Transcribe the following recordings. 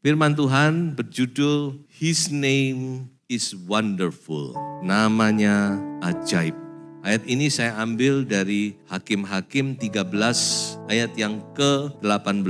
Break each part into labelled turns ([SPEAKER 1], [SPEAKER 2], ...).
[SPEAKER 1] Firman Tuhan berjudul His Name is Wonderful. Namanya ajaib. Ayat ini saya ambil dari Hakim-Hakim 13 ayat yang ke-18.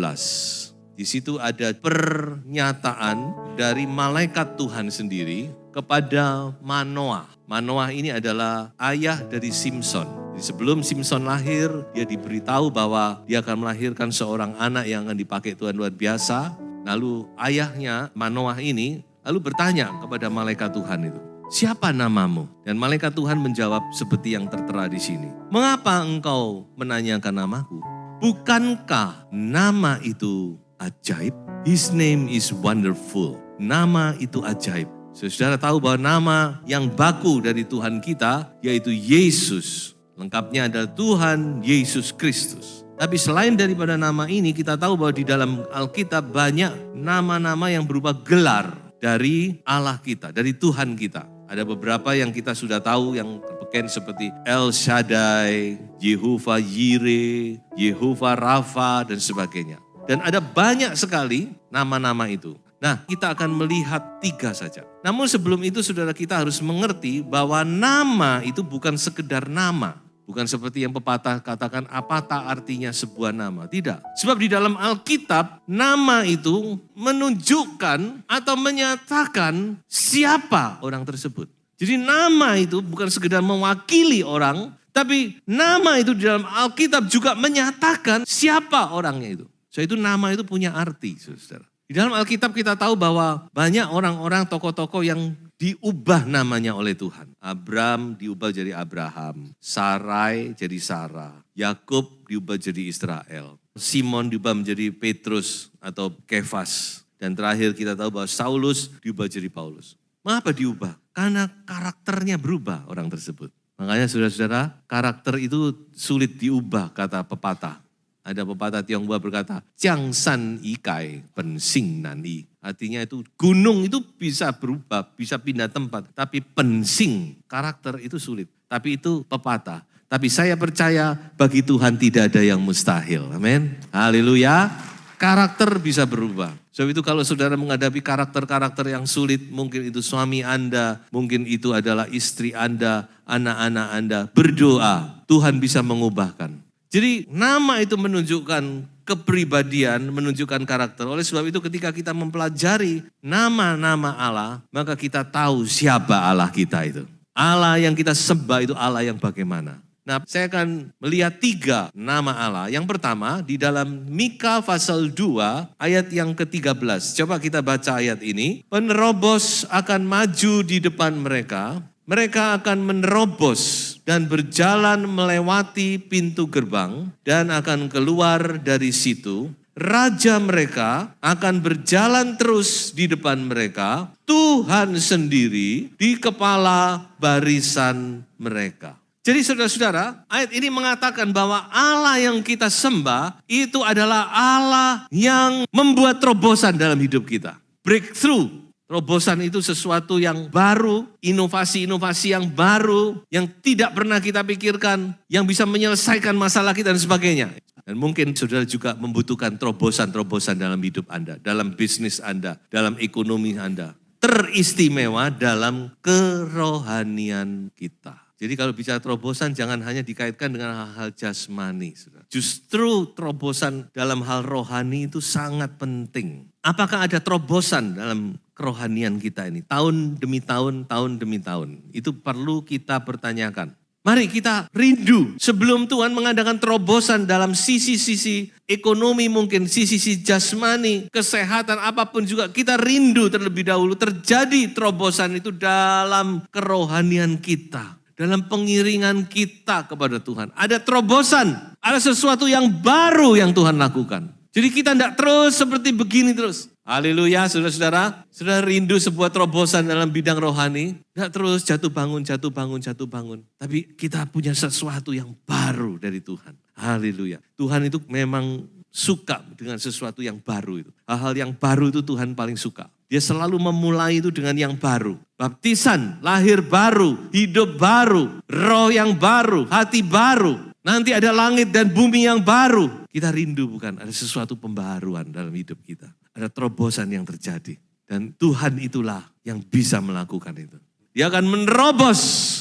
[SPEAKER 1] Di situ ada pernyataan dari malaikat Tuhan sendiri kepada Manoah. Manoah ini adalah ayah dari Simson. Jadi sebelum Simson lahir, dia diberitahu bahwa dia akan melahirkan seorang anak yang akan dipakai Tuhan luar biasa. Lalu ayahnya Manoah ini lalu bertanya kepada malaikat Tuhan itu, siapa namamu? Dan malaikat Tuhan menjawab seperti yang tertera di sini. Mengapa engkau menanyakan namaku? Bukankah nama itu ajaib? His name is wonderful. Nama itu ajaib. Saudara tahu bahwa nama yang baku dari Tuhan kita yaitu Yesus. Lengkapnya adalah Tuhan Yesus Kristus. Tapi selain daripada nama ini, kita tahu bahwa di dalam Alkitab banyak nama-nama yang berupa gelar dari Allah kita, dari Tuhan kita. Ada beberapa yang kita sudah tahu yang terpeken seperti El Shaddai, Yehovah Yireh, Yehovah Rafa, dan sebagainya. Dan ada banyak sekali nama-nama itu. Nah, kita akan melihat 3 saja. Namun sebelum itu saudara kita harus mengerti bahwa nama itu bukan sekedar nama. Bukan seperti yang pepatah katakan apakah artinya sebuah nama. Tidak. Sebab di dalam Alkitab nama itu menunjukkan atau menyatakan siapa orang tersebut. Jadi nama itu bukan sekedar mewakili orang. Tapi nama itu di dalam Alkitab juga menyatakan siapa orangnya itu. So itu nama itu punya arti saudara. Di dalam Alkitab kita tahu bahwa banyak orang-orang tokoh-tokoh yang diubah namanya oleh Tuhan. Abram diubah jadi Abraham, Sarai jadi Sarah, Yakub diubah jadi Israel, Simon diubah menjadi Petrus atau Kefas. Dan terakhir kita tahu bahwa Saulus diubah jadi Paulus. Mengapa diubah? Karena karakternya berubah orang tersebut. Makanya saudara-saudara, karakter itu sulit diubah kata pepatah. Ada pepatah Tionghoa berkata, Jiang san ikai pensing nani. Artinya itu gunung itu bisa berubah, bisa pindah tempat. Tapi pensing, karakter itu sulit. Tapi itu pepatah. Tapi saya percaya bagi Tuhan tidak ada yang mustahil. Amin. Haleluya. Karakter bisa berubah. Sebab itu kalau saudara menghadapi karakter-karakter yang sulit, mungkin itu suami Anda, mungkin itu adalah istri Anda, anak-anak Anda. Berdoa, Tuhan bisa mengubahkan. Jadi nama itu menunjukkan kepribadian, menunjukkan karakter. Oleh sebab itu ketika kita mempelajari nama-nama Allah, maka kita tahu siapa Allah kita itu. Allah yang kita sembah itu Allah yang bagaimana. Nah, saya akan melihat 3 nama Allah. Yang pertama di dalam Mika pasal 2 ayat yang ke-13. Coba kita baca ayat ini. Penerobos akan maju di depan mereka. Mereka akan menerobos dan berjalan melewati pintu gerbang dan akan keluar dari situ. Raja mereka akan berjalan terus di depan mereka. Tuhan sendiri di kepala barisan mereka. Jadi saudara-saudara, ayat ini mengatakan bahwa Allah yang kita sembah itu adalah Allah yang membuat terobosan dalam hidup kita. Breakthrough. Terobosan itu sesuatu yang baru, inovasi-inovasi yang baru, yang tidak pernah kita pikirkan, yang bisa menyelesaikan masalah kita dan sebagainya. Dan mungkin saudara juga membutuhkan terobosan-terobosan dalam hidup Anda, dalam bisnis Anda, dalam ekonomi Anda. Teristimewa dalam kerohanian kita. Jadi kalau bicara terobosan jangan hanya dikaitkan dengan hal-hal jasmani. Justru terobosan dalam hal rohani itu sangat penting. Apakah ada terobosan dalam kerohanian kita ini? Tahun demi tahun, tahun demi tahun. Itu perlu kita pertanyakan. Mari kita rindu sebelum Tuhan mengadakan terobosan dalam sisi-sisi ekonomi mungkin, sisi-sisi jasmani, kesehatan, apapun juga. Kita rindu terlebih dahulu terjadi terobosan itu dalam kerohanian kita. Dalam pengiringan kita kepada Tuhan. Ada terobosan, ada sesuatu yang baru yang Tuhan lakukan. Jadi kita tidak terus seperti begini terus. Haleluya saudara-saudara. Saudara rindu sebuah terobosan dalam bidang rohani. Tidak terus jatuh bangun, jatuh bangun, jatuh bangun. Tapi kita punya sesuatu yang baru dari Tuhan. Haleluya. Tuhan itu memang suka dengan sesuatu yang baru itu. Hal-hal yang baru itu Tuhan paling suka. Dia selalu memulai itu dengan yang baru. Baptisan, lahir baru, hidup baru, roh yang baru, hati baru. Nanti ada langit dan bumi yang baru. Kita rindu bukan? Ada sesuatu pembaharuan dalam hidup kita. Ada terobosan yang terjadi. Dan Tuhan itulah yang bisa melakukan itu. Dia akan menerobos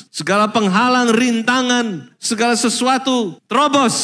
[SPEAKER 1] segala penghalang, rintangan, segala sesuatu, terobos.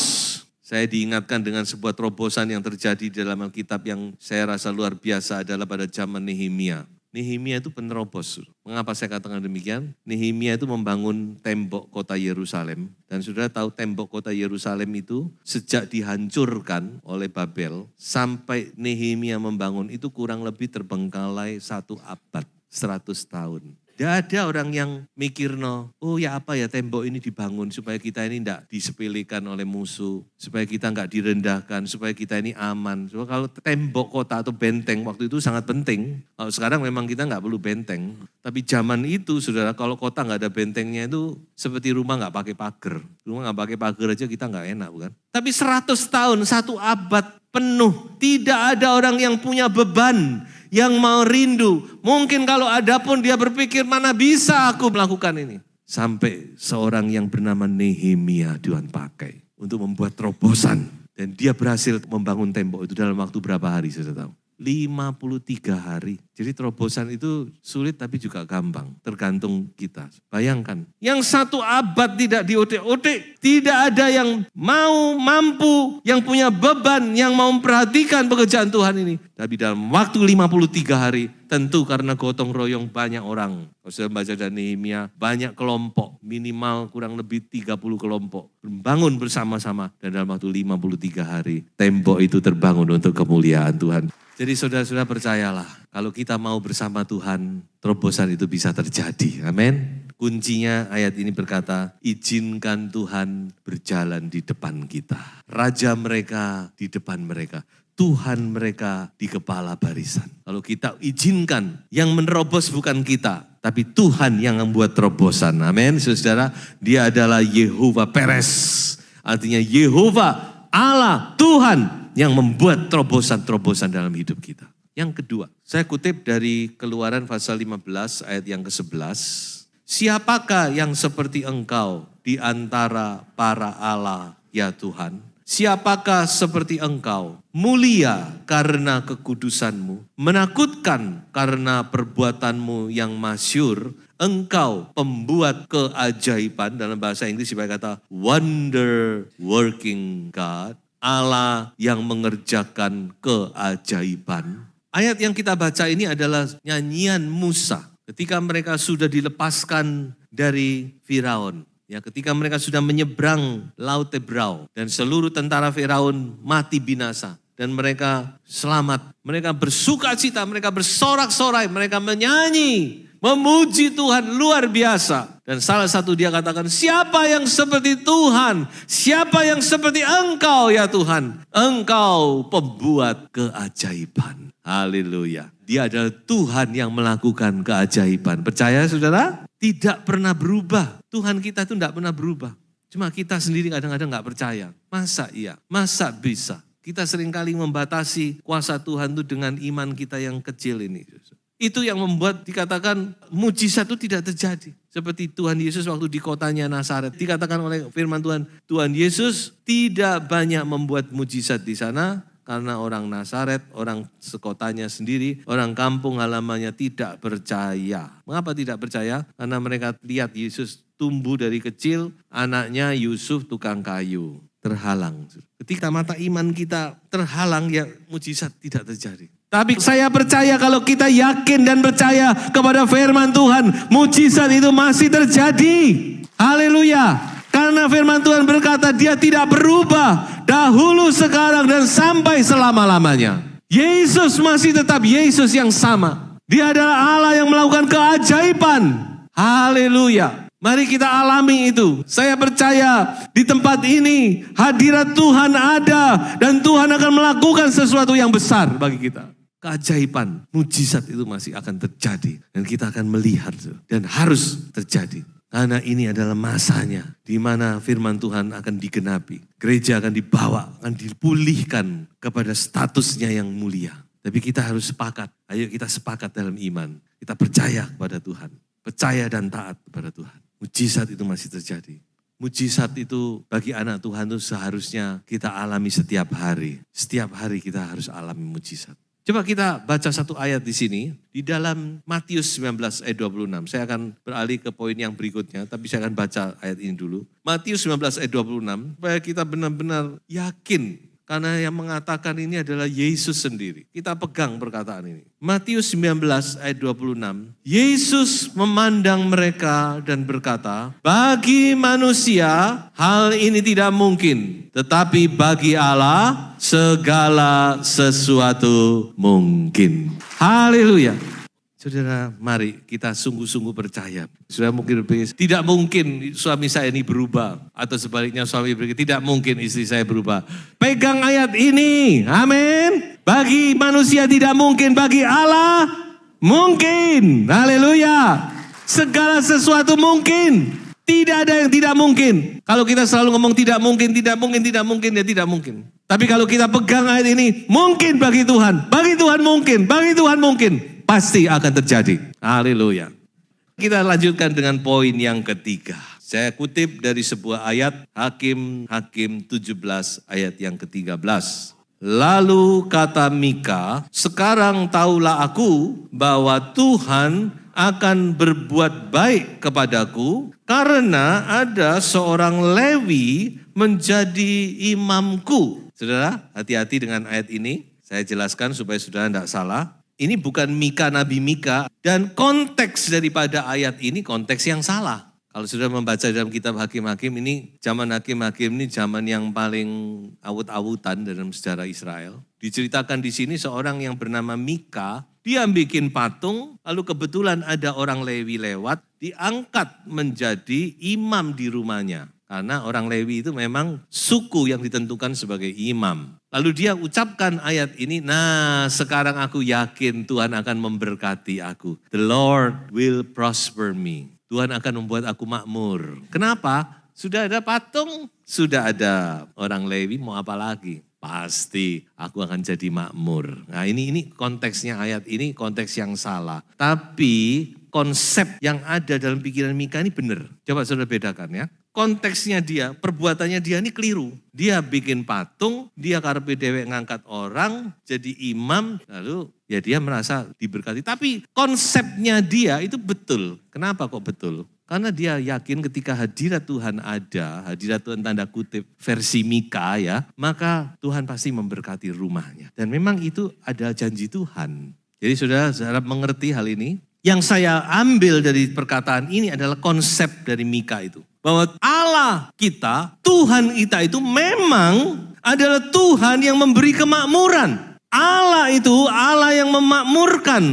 [SPEAKER 1] Saya diingatkan dengan sebuah terobosan yang terjadi dalam Alkitab yang saya rasa luar biasa adalah pada zaman Nehemia. Nehemia itu penerobos. Mengapa saya katakan demikian? Nehemia itu membangun tembok kota Yerusalem. Dan saudara tahu tembok kota Yerusalem itu sejak dihancurkan oleh Babel sampai Nehemia membangun itu kurang lebih terbengkalai 1 abad, 100 tahun. Tidak ada orang yang mikir oh ya apa ya tembok ini dibangun supaya kita ini tidak disepelekan oleh musuh, supaya kita enggak direndahkan, supaya kita ini aman. So, kalau tembok kota atau benteng waktu itu sangat penting. Kalau sekarang memang kita enggak perlu benteng. Tapi zaman itu saudara kalau kota enggak ada bentengnya itu seperti rumah enggak pakai pagar. Rumah enggak pakai pagar aja kita enggak enak bukan? Tapi 100 tahun, 1 abad penuh tidak ada orang yang punya beban, yang mau rindu. Mungkin kalau ada pun dia berpikir mana bisa aku melakukan ini. Sampai seorang yang bernama Nehemia Tuhan pakai untuk membuat terobosan. Dan dia berhasil membangun tembok itu dalam waktu berapa hari saudara tahu? 53 hari. Jadi terobosan itu sulit tapi juga gampang. Tergantung kita. Bayangkan. Yang 1 abad tidak diotek-otek. Tidak ada yang mampu, yang punya beban, yang mau memperhatikan pekerjaan Tuhan ini. Tapi dalam waktu 53 hari, tentu karena gotong royong banyak orang. Kalau saya baca dari Nehemia, banyak kelompok. Minimal kurang lebih 30 kelompok. Membangun bersama-sama. Dan dalam waktu 53 hari, tembok itu terbangun untuk kemuliaan Tuhan. Jadi saudara-saudara percayalah, kalau kita mau bersama Tuhan, terobosan itu bisa terjadi. Amin. Kuncinya ayat ini berkata, izinkan Tuhan berjalan di depan kita. Raja mereka di depan mereka. Tuhan mereka di kepala barisan. Kalau kita izinkan, yang menerobos bukan kita, tapi Tuhan yang membuat terobosan. Amin. Saudara, dia adalah Yehova Peres. Artinya Yehova Allah Tuhan yang membuat terobosan-terobosan dalam hidup kita. Yang kedua, saya kutip dari Keluaran pasal 15 ayat yang ke-11. Siapakah yang seperti engkau di antara para Allah ya Tuhan? Siapakah seperti engkau? Mulia karena kekudusanmu, menakutkan karena perbuatanmu yang masyhur. Engkau pembuat keajaiban, dalam bahasa Inggris supaya kata wonder working God. Allah yang mengerjakan keajaiban. Ayat yang kita baca ini adalah nyanyian Musa. Ketika mereka sudah dilepaskan dari Firaun. Ya, ketika mereka sudah menyeberang Laut Tebrau. Dan seluruh tentara Firaun mati binasa. Dan mereka selamat. Mereka bersukacita, mereka bersorak-sorai, mereka menyanyi. Memuji Tuhan luar biasa. Dan salah satu dia katakan, siapa yang seperti Tuhan? Siapa yang seperti engkau ya Tuhan? Engkau pembuat keajaiban. Haleluya. Dia adalah Tuhan yang melakukan keajaiban. Percaya saudara? Tidak pernah berubah. Tuhan kita itu tidak pernah berubah. Cuma kita sendiri kadang-kadang gak percaya. Masa iya? Masa bisa? Kita seringkali membatasi kuasa Tuhan itu dengan iman kita yang kecil ini. Itu yang membuat dikatakan mujizat itu tidak terjadi. Seperti Tuhan Yesus waktu di kotanya Nazaret. Dikatakan oleh firman Tuhan, Tuhan Yesus tidak banyak membuat mujizat di sana. Karena orang Nazaret, orang sekotanya sendiri, orang kampung halamannya tidak percaya. Mengapa tidak percaya? Karena mereka lihat Yesus tumbuh dari kecil, anaknya Yusuf tukang kayu. Terhalang. Ketika mata iman kita terhalang, ya mujizat tidak terjadi. Tapi saya percaya kalau kita yakin dan percaya kepada firman Tuhan, mujizat itu masih terjadi. Haleluya. Karena firman Tuhan berkata dia tidak berubah dahulu, sekarang, dan sampai selama-lamanya. Yesus masih tetap Yesus yang sama. Dia adalah Allah yang melakukan keajaiban. Haleluya. Mari kita alami itu. Saya percaya di tempat ini hadirat Tuhan ada. Dan Tuhan akan melakukan sesuatu yang besar bagi kita. Keajaiban, mujizat itu masih akan terjadi. Dan kita akan melihat dan harus terjadi. Karena ini adalah masanya di mana firman Tuhan akan digenapi. Gereja akan dibawa, akan dipulihkan kepada statusnya yang mulia. Tapi kita harus sepakat. Ayo kita sepakat dalam iman. Kita percaya kepada Tuhan. Percaya dan taat kepada Tuhan. Mujizat itu masih terjadi. Mujizat itu bagi anak Tuhan itu seharusnya kita alami setiap hari. Setiap hari kita harus alami mujizat. Coba kita baca satu ayat di sini, di dalam Matius 19 ayat 26. Saya akan beralih ke poin yang berikutnya, tapi saya akan baca ayat ini dulu. Matius 19 ayat 26, supaya kita benar-benar yakin. Karena yang mengatakan ini adalah Yesus sendiri. Kita pegang perkataan ini. Matius 19 ayat 26. Yesus memandang mereka dan berkata, bagi manusia hal ini tidak mungkin. Tetapi bagi Allah segala sesuatu mungkin. Haleluya. Saudara, mari kita sungguh-sungguh percaya. Saudara mungkin berpikir, tidak mungkin suami saya ini berubah. Atau sebaliknya suami berpikir, tidak mungkin istri saya berubah. Pegang ayat ini, amin. Bagi manusia tidak mungkin, bagi Allah mungkin. Haleluya. Segala sesuatu mungkin. Tidak ada yang tidak mungkin. Kalau kita selalu ngomong tidak mungkin, tidak mungkin, tidak mungkin, ya tidak mungkin. Tapi kalau kita pegang ayat ini, mungkin bagi Tuhan. Bagi Tuhan mungkin, bagi Tuhan mungkin. Pasti akan terjadi. Haleluya. Kita lanjutkan dengan poin yang ketiga. Saya kutip dari sebuah ayat Hakim 17 ayat yang ke-13. Lalu kata Mika, sekarang tahulah aku bahwa Tuhan akan berbuat baik kepadaku karena ada seorang Lewi menjadi imamku. Saudara, hati-hati dengan ayat ini. Saya jelaskan supaya saudara tidak salah. Ini bukan Mika, Nabi Mika, dan konteks daripada ayat ini konteks yang salah. Kalau sudah membaca dalam kitab Hakim-Hakim ini, zaman Hakim-Hakim ini zaman yang paling awut-awutan dalam sejarah Israel. Diceritakan di sini seorang yang bernama Mika, dia bikin patung, lalu kebetulan ada orang Lewi lewat, diangkat menjadi imam di rumahnya. Karena orang Lewi itu memang suku yang ditentukan sebagai imam. Lalu dia ucapkan ayat ini, nah sekarang aku yakin Tuhan akan memberkati aku. The Lord will prosper me. Tuhan akan membuat aku makmur. Kenapa? Sudah ada patung, sudah ada orang Lewi, mau apa lagi? Pasti aku akan jadi makmur. Nah ini konteksnya ayat ini konteks yang salah. Tapi konsep yang ada dalam pikiran Mika ini benar. Coba saudara bedakan ya. Konteksnya dia, perbuatannya dia ini keliru. Dia bikin patung, dia karepe dewek ngangkat orang, jadi imam, lalu ya dia merasa diberkati. Tapi konsepnya dia itu betul. Kenapa kok betul? Karena dia yakin ketika hadirat Tuhan ada, hadirat Tuhan tanda kutip versi Mika ya, maka Tuhan pasti memberkati rumahnya. Dan memang itu ada janji Tuhan. Jadi saudara mengerti hal ini. Yang saya ambil dari perkataan ini adalah konsep dari Mika itu. Bahwa Allah kita, Tuhan kita itu memang adalah Tuhan yang memberi kemakmuran. Allah itu Allah yang memakmurkan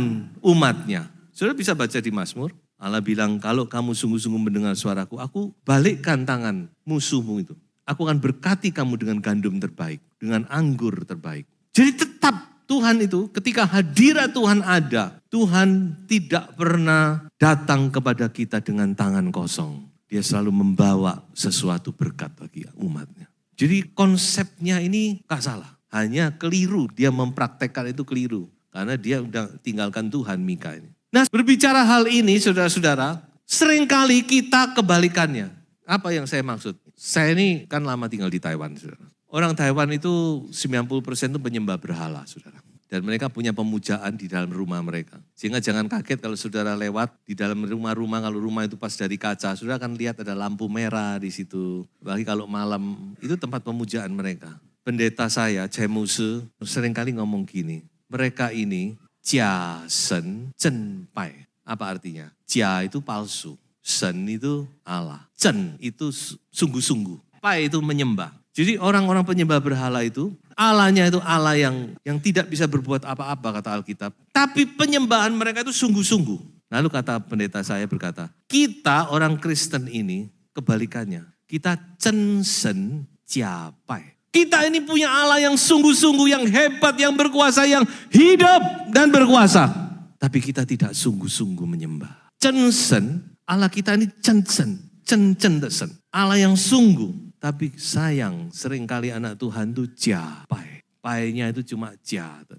[SPEAKER 1] umatnya. Saudara bisa baca di Mazmur. Allah bilang kalau kamu sungguh-sungguh mendengar suaraku, aku balikkan tangan musuhmu itu. Aku akan berkati kamu dengan gandum terbaik, dengan anggur terbaik. Jadi tetap Tuhan itu ketika hadirat Tuhan ada, Tuhan tidak pernah datang kepada kita dengan tangan kosong. Dia selalu membawa sesuatu berkat bagi umatnya. Jadi konsepnya ini gak salah. Hanya keliru, dia mempraktekkan itu keliru. Karena dia udah tinggalkan Tuhan Mika ini. Nah berbicara hal ini saudara-saudara, seringkali kita kebalikannya. Apa yang saya maksud? Saya ini kan lama tinggal di Taiwan saudara. Orang Taiwan itu 90% itu penyembah berhala saudara. Dan mereka punya pemujaan di dalam rumah mereka. Sehingga jangan kaget kalau saudara lewat di dalam rumah-rumah, kalau rumah itu pas dari kaca, saudara akan lihat ada lampu merah di situ. Bagi kalau malam, itu tempat pemujaan mereka. Pendeta saya, Cemuse, seringkali ngomong gini, mereka ini Jia Sen Chen Pai. Apa artinya? Jia itu palsu, Sen itu Allah, Chen itu sungguh-sungguh, Pai itu menyembah. Jadi orang-orang penyembah berhala itu, Allahnya itu Allah yang tidak bisa berbuat apa-apa kata Alkitab. Tapi penyembahan mereka itu sungguh-sungguh. Lalu kata pendeta saya berkata, kita orang Kristen ini kebalikannya. Kita censen japai. Kita ini punya Allah yang sungguh-sungguh, yang hebat, yang berkuasa, yang hidup dan berkuasa. Tapi kita tidak sungguh-sungguh menyembah. Censen, Allah kita ini censen, cen-cen-desen. Allah yang sungguh. Tapi sayang, seringkali anak Tuhan itu japai. Painya itu cuma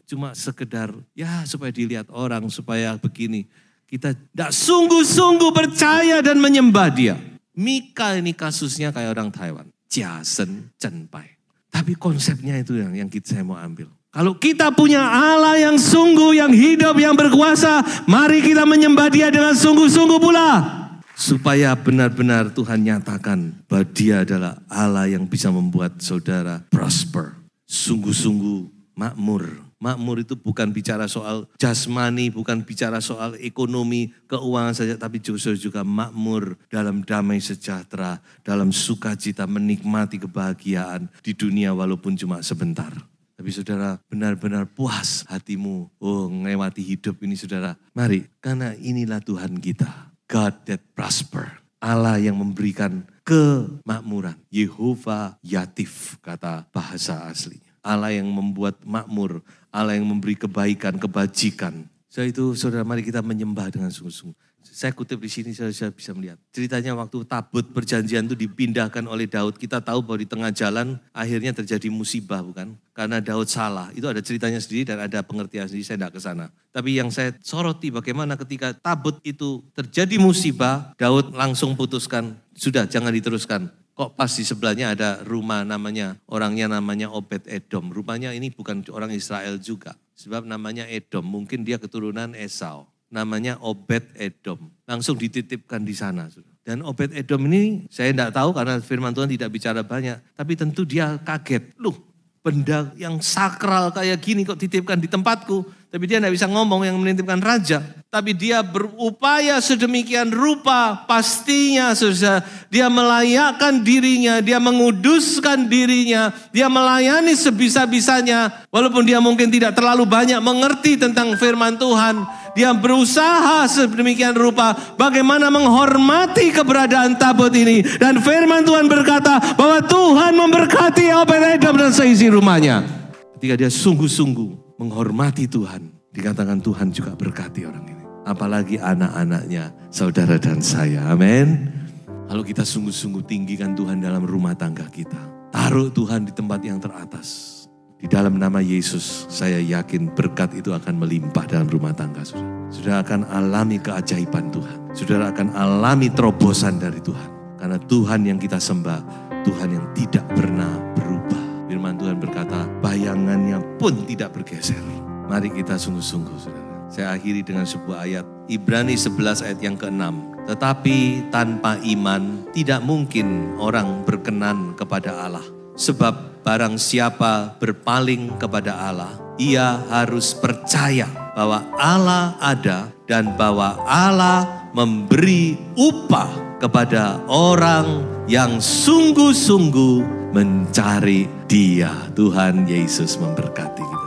[SPEAKER 1] cuma sekedar ya supaya dilihat orang, supaya begini. Kita tidak sungguh-sungguh percaya dan menyembah dia. Mika ini kasusnya kayak orang Taiwan. Jasen Chen Pai. Tapi konsepnya itu yang saya mau ambil. Kalau kita punya Allah yang sungguh, yang hidup, yang berkuasa, mari kita menyembah Dia dengan sungguh-sungguh pula. Supaya benar-benar Tuhan nyatakan bahwa Dia adalah Allah yang bisa membuat saudara prosper. Sungguh-sungguh makmur. Makmur itu bukan bicara soal jasmani, bukan bicara soal ekonomi, keuangan saja, tapi juga makmur dalam damai sejahtera, dalam sukacita menikmati kebahagiaan di dunia walaupun cuma sebentar. Tapi saudara benar-benar puas hatimu, melewati hidup ini saudara. Mari, karena inilah Tuhan kita, God that prosper. Allah yang memberikan kemakmuran, Yehovah Yatif kata bahasa aslinya. Allah yang membuat makmur, Allah yang memberi kebaikan, kebajikan. Setelah itu saudara mari kita menyembah dengan sungguh-sungguh. Saya kutip di sini saya bisa melihat. Ceritanya waktu tabut perjanjian itu dipindahkan oleh Daud. Kita tahu bahwa di tengah jalan akhirnya terjadi musibah bukan? Karena Daud salah. Itu ada ceritanya sendiri dan ada pengertian sendiri, saya tidak ke sana. Tapi yang saya soroti bagaimana ketika tabut itu terjadi musibah, Daud langsung putuskan, sudah jangan diteruskan. Kok pas di sebelahnya ada rumah orangnya namanya Obed Edom. Rupanya ini bukan orang Israel juga. Sebab namanya Edom, mungkin dia keturunan Esau. Namanya Obed Edom. Langsung dititipkan di sana. Dan Obed Edom ini saya tidak tahu karena firman Tuhan tidak bicara banyak. Tapi tentu dia kaget. Loh, benda yang sakral kayak gini kok titipkan di tempatku. Tapi dia tidak bisa ngomong yang menitipkan raja. Tapi dia berupaya sedemikian rupa, pastinya dia melayakkan dirinya, dia menguduskan dirinya, dia melayani sebisa-bisanya. Walaupun dia mungkin tidak terlalu banyak mengerti tentang firman Tuhan. Dia berusaha sedemikian rupa bagaimana menghormati keberadaan tabut ini. Dan firman Tuhan berkata bahwa Tuhan memberkati Obed-Edom dan seisi rumahnya. Ketika dia sungguh-sungguh menghormati Tuhan, dikatakan Tuhan juga berkati orang ini. Apalagi anak-anaknya, saudara dan saya. Amin. Kalau kita sungguh-sungguh tinggikan Tuhan dalam rumah tangga kita. Taruh Tuhan di tempat yang teratas. Di dalam nama Yesus, saya yakin berkat itu akan melimpah dalam rumah tangga saudara. Saudara akan alami keajaiban Tuhan. Saudara akan alami terobosan dari Tuhan. Karena Tuhan yang kita sembah, Tuhan yang tidak pernah berubah. Firman Tuhan berkata, bayangannya pun tidak bergeser. Mari kita sungguh-sungguh saudara. Saya akhiri dengan sebuah ayat. Ibrani 11 ayat yang ke-6. Tetapi tanpa iman tidak mungkin orang berkenan kepada Allah. Sebab barang siapa berpaling kepada Allah, ia harus percaya bahwa Allah ada dan bahwa Allah memberi upah kepada orang yang sungguh-sungguh mencari Dia. Tuhan Yesus memberkati kita.